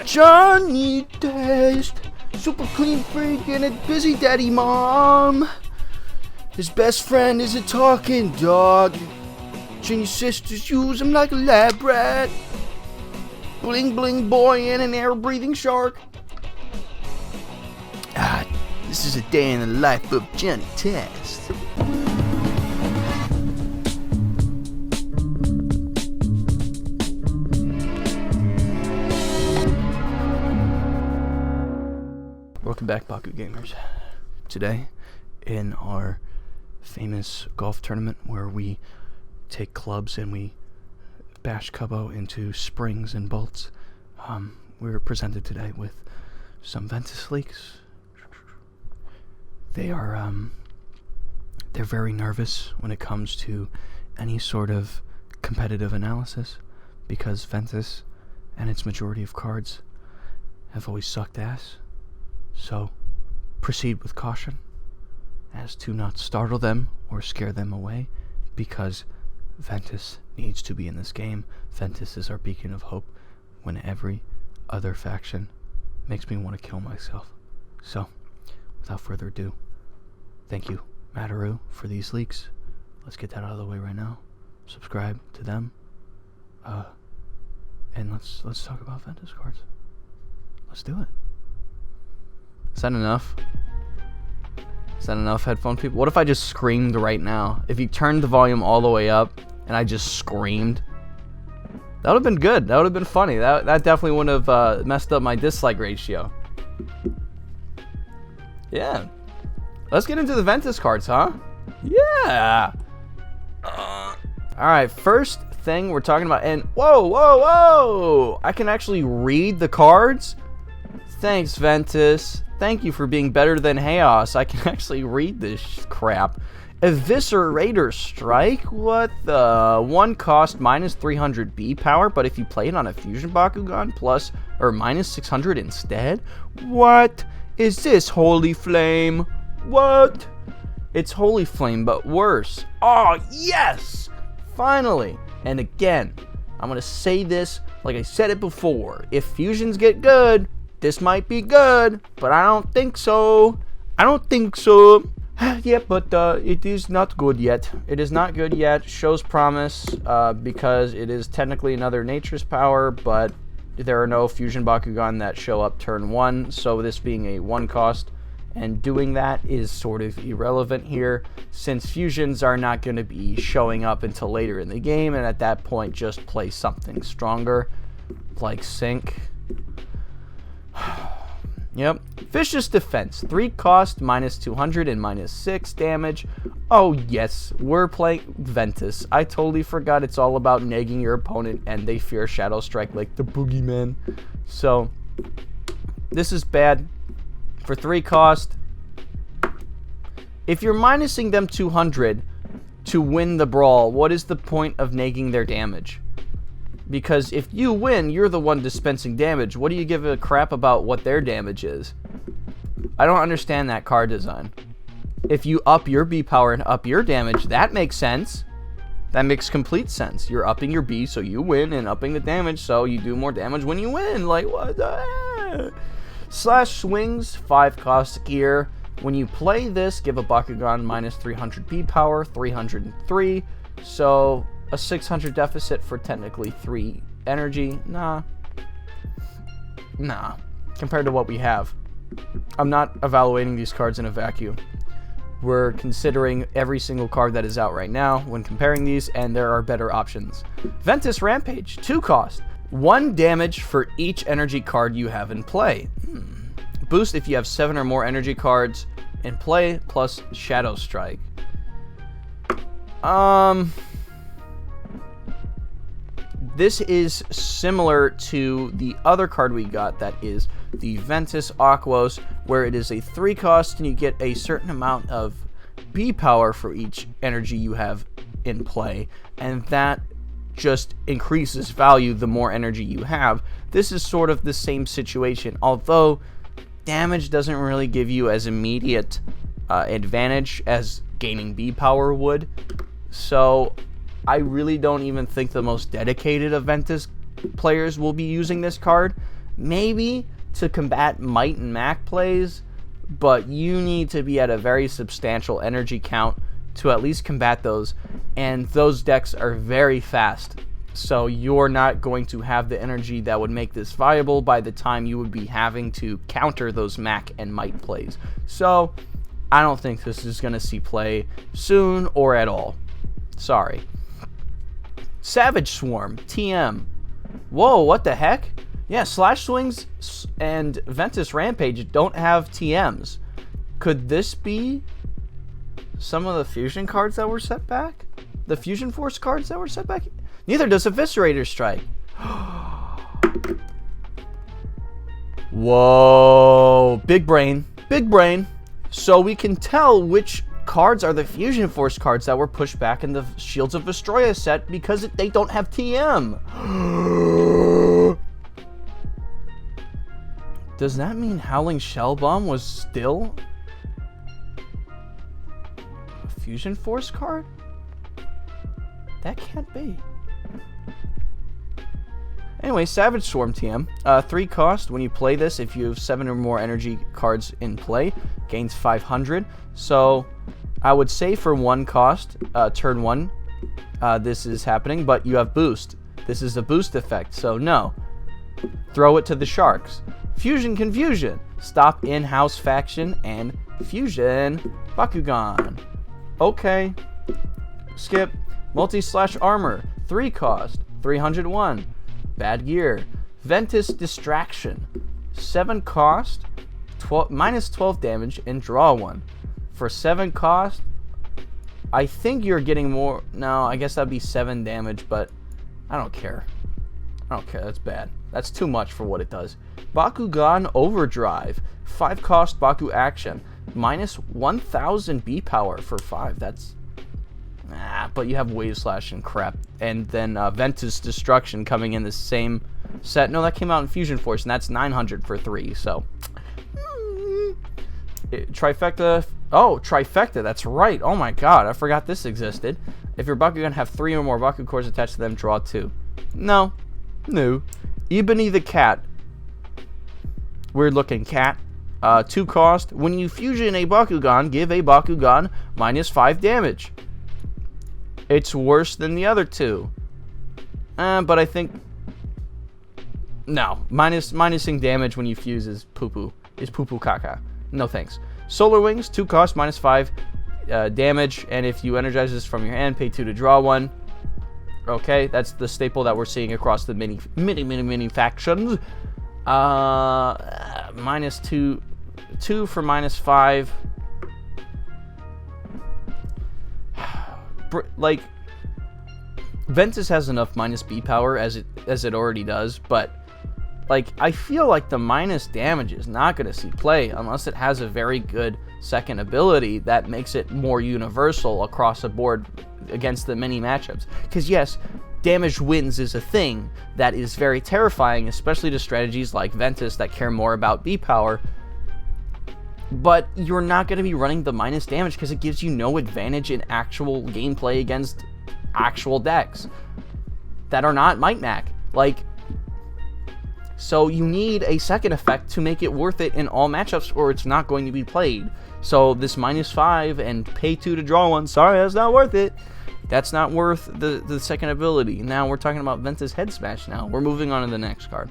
Johnny Taste, super clean freak and a busy daddy mom. His best friend is a talking dog. Junior sisters use him like a lab rat. Bling bling boy and an air breathing shark. This is a day in the life of Johnny Taste. Welcome back, Baku Gamers. Today, in our famous golf tournament where we take clubs and we bash Cubbo into springs and bolts, we were presented today with some Ventus leaks. They're very nervous when it comes to any sort of competitive analysis because Ventus and its majority of cards have always sucked ass. So, proceed with caution as to not startle them or scare them away, because Ventus needs to be in this game. Ventus is our beacon of hope when every other faction makes me want to kill myself. So, without further ado, thank you, Matteru, for these leaks. Let's get that out of the way right now. Subscribe to them. And let's talk about Ventus cards. Let's do it. Is that enough? Is that enough, headphone people? What if I just screamed right now? If you turned the volume all the way up and I just screamed? That would have been good. That would have been funny. That definitely wouldn't have messed up my dislike ratio. Yeah. Let's get into the Ventus cards, huh? Yeah. Alright, first thing we're talking about, and whoa! I can actually read the cards? Thanks, Ventus. Thank you for being better than Haos. I can actually read this crap. Eviscerator Strike? What the? 1 cost, minus 300 B power, but if you play it on a Fusion Bakugan, plus or minus 600 instead? What is this, Holy Flame? What? It's Holy Flame, but worse. Oh, yes! Finally! And again, I'm gonna say this like I said it before. If fusions get good, this might be good, but I don't think so. Yeah, but it is not good yet. It is not good yet. Shows promise because it is technically another Nature's Power, but there are no Fusion Bakugan that show up turn 1, so this being a 1 cost and doing that is sort of irrelevant here, since fusions are not going to be showing up until later in the game, and at that point just play something stronger, like Sync. Yep. Vicious Defense. 3 cost, minus 200 and minus 6 damage. Oh yes, we're playing Ventus. I totally forgot it's all about negging your opponent and they fear Shadow Strike like the Boogeyman. So, this is bad. For 3 cost, if you're minusing them 200 to win the brawl, what is the point of negging their damage? Because if you win, you're the one dispensing damage. What do you give a crap about what their damage is? I don't understand that card design. If you up your B power and up your damage, that makes sense. That makes complete sense. You're upping your B so you win, and upping the damage so you do more damage when you win. Like, what the... Slash Swings, 5 cost gear. When you play this, give a Bakugan minus 300 B power, 303. So... a 600 deficit for technically 3 energy. Nah. Compared to what we have. I'm not evaluating these cards in a vacuum. We're considering every single card that is out right now when comparing these, and there are better options. Ventus Rampage, 2 cost. 1 damage for each energy card you have in play. Boost if you have 7 or more energy cards in play, plus Shadow Strike. This is similar to the other card we got, that is the Ventus Aquos, where it is a 3 cost and you get a certain amount of B power for each energy you have in play, and that just increases value the more energy you have. This is sort of the same situation, although damage doesn't really give you as immediate advantage as gaining B power would. So I really don't even think the most dedicated of Ventus players will be using this card, maybe to combat Might and Mac plays, but you need to be at a very substantial energy count to at least combat those, and those decks are very fast. So you're not going to have the energy that would make this viable by the time you would be having to counter those Mac and Might plays. So I don't think this is going to see play soon or at all. Sorry. Savage Swarm, TM. Whoa, what the heck? Yeah, Slash Swings and Ventus Rampage don't have TMs. Could this be some of the fusion cards that were set back? The Fusion Force cards that were set back? Neither does Eviscerator Strike. Whoa, big brain, big brain. So we can tell which cards are the Fusion Force cards that were pushed back in the Shields of Vestroia set because they don't have TM. Does that mean Howling Shell Bomb was still a Fusion Force card? That can't be. Anyway, Savage Swarm TM. 3 cost. When you play this, if you have 7 or more energy cards in play, gains 500. So I would say for 1 cost, turn 1, this is happening, but you have boost. This is a boost effect, so no. Throw it to the sharks. Fusion Confusion. Stop in-house faction and Fusion Bakugan. Okay. Skip. Multi-slash armor. 3 cost. 301. Bad gear. Ventus Distraction. 7 cost. Minus 12 damage and draw 1. For 7 cost, I think you're getting more. No, I guess that'd be 7 damage, but I don't care. I don't care. That's bad. That's too much for what it does. Bakugan Overdrive. 5 cost Baku action. Minus 1000 B power for 5. That's... but you have Wave Slash and crap. And then Ventus Destruction coming in the same set. No, that came out in Fusion Force, and that's 900 for 3. So... Trifecta. Oh, Trifecta. That's right. Oh my god. I forgot this existed. If your Bakugan have 3 or more Baku cores attached to them, draw 2. No. No. Ebony the Cat. Weird looking cat. 2 cost. When you fusion a Bakugan, give a Bakugan minus 5 damage. It's worse than the other 2. But I think... No. Minusing damage when you fuse is poo-poo. Is poo-poo caca. No thanks. Solar Wings, 2 cost, minus 5 damage. And if you energize this from your hand, pay 2 to draw 1. Okay, that's the staple that we're seeing across the mini factions. Minus 2 for minus 5. Like, Ventus has enough minus B power as it already does, but like, I feel like the minus damage is not going to see play unless it has a very good second ability that makes it more universal across the board against the many matchups. Because yes, damage wins is a thing that is very terrifying, especially to strategies like Ventus that care more about B power. But you're not going to be running the minus damage because it gives you no advantage in actual gameplay against actual decks that are not Might Mac. Like, so you need a second effect to make it worth it in all matchups, or it's not going to be played. So this minus 5 and pay 2 to draw 1, sorry, that's not worth it. That's not worth the second ability. Now we're talking about Ventus Head Smash now. We're moving on to the next card.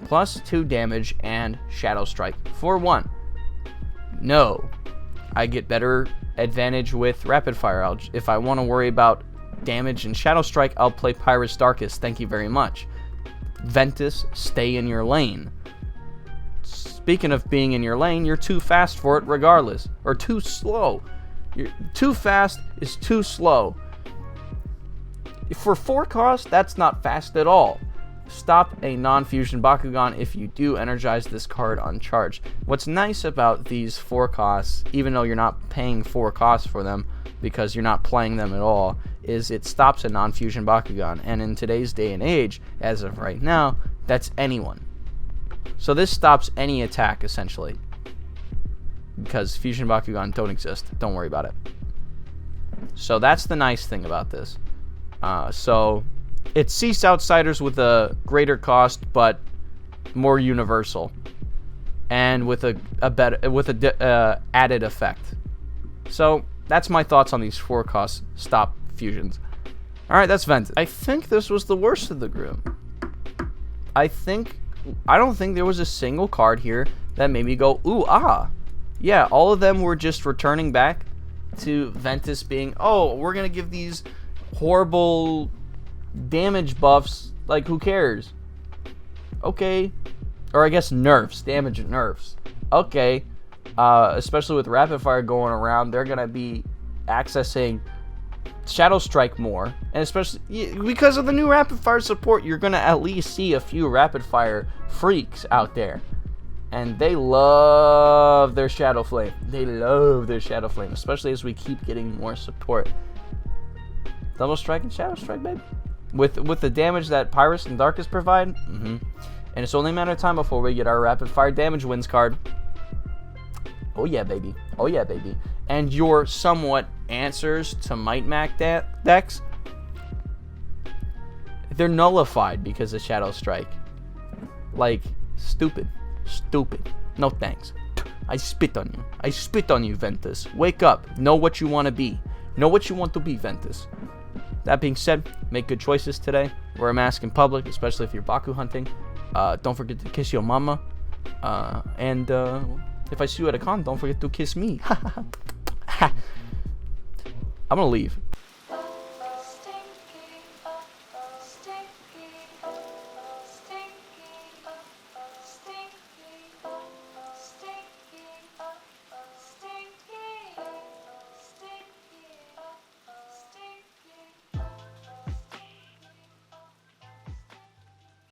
Plus 2 damage and Shadow Strike for 1. No. I get better advantage with Rapid Fire. If I want to worry about damage and Shadow Strike, I'll play Pyrus Darkus. Thank you very much. Ventus, stay in your lane. Speaking of being in your lane, you're too fast for it regardless. Or too slow. Too fast is too slow. For 4 cost, that's not fast at all. Stop a non-fusion Bakugan if you do energize this card uncharged. What's nice about these 4 costs, even though you're not paying 4 costs for them because you're not playing them at all, is it stops a non-fusion Bakugan. And in today's day and age, as of right now, that's anyone. So this stops any attack, essentially. Because fusion Bakugan don't exist. Don't worry about it. So that's the nice thing about this. So it ceased Outsiders with a greater cost, but more universal, and with a better added effect. So that's my thoughts on these 4-cost stop fusions. All right, that's Ventus. I think this was the worst of the group. I don't think there was a single card here that made me go ooh ah. Yeah, all of them were just returning back to Ventus being, oh, we're gonna give these horrible damage buffs. Like, who cares? Okay. Or I guess nerfs, damage nerfs. Okay. Especially with rapid fire going around, they're gonna be accessing Shadow Strike more, and especially because of the new rapid fire support, you're gonna at least see a few rapid fire freaks out there, and they love their Shadow Flame. They love their Shadow Flame, especially as we keep getting more support. Double Strike and Shadow Strike, baby, with the damage that Pyrus and Darkus provide. And it's only a matter of time before we get our rapid fire damage wins card. Oh yeah, baby. Oh yeah, baby. And your somewhat answers to Might Mac decks, they're nullified because of Shadow Strike. Like, stupid. Stupid. No thanks. I spit on you. I spit on you, Ventus. Wake up. Know what you want to be. Know what you want to be, Ventus. That being said, make good choices today. Wear a mask in public, especially if you're Baku hunting. Don't forget to kiss your mama. And if I see you at a con, don't forget to kiss me. I'm gonna leave.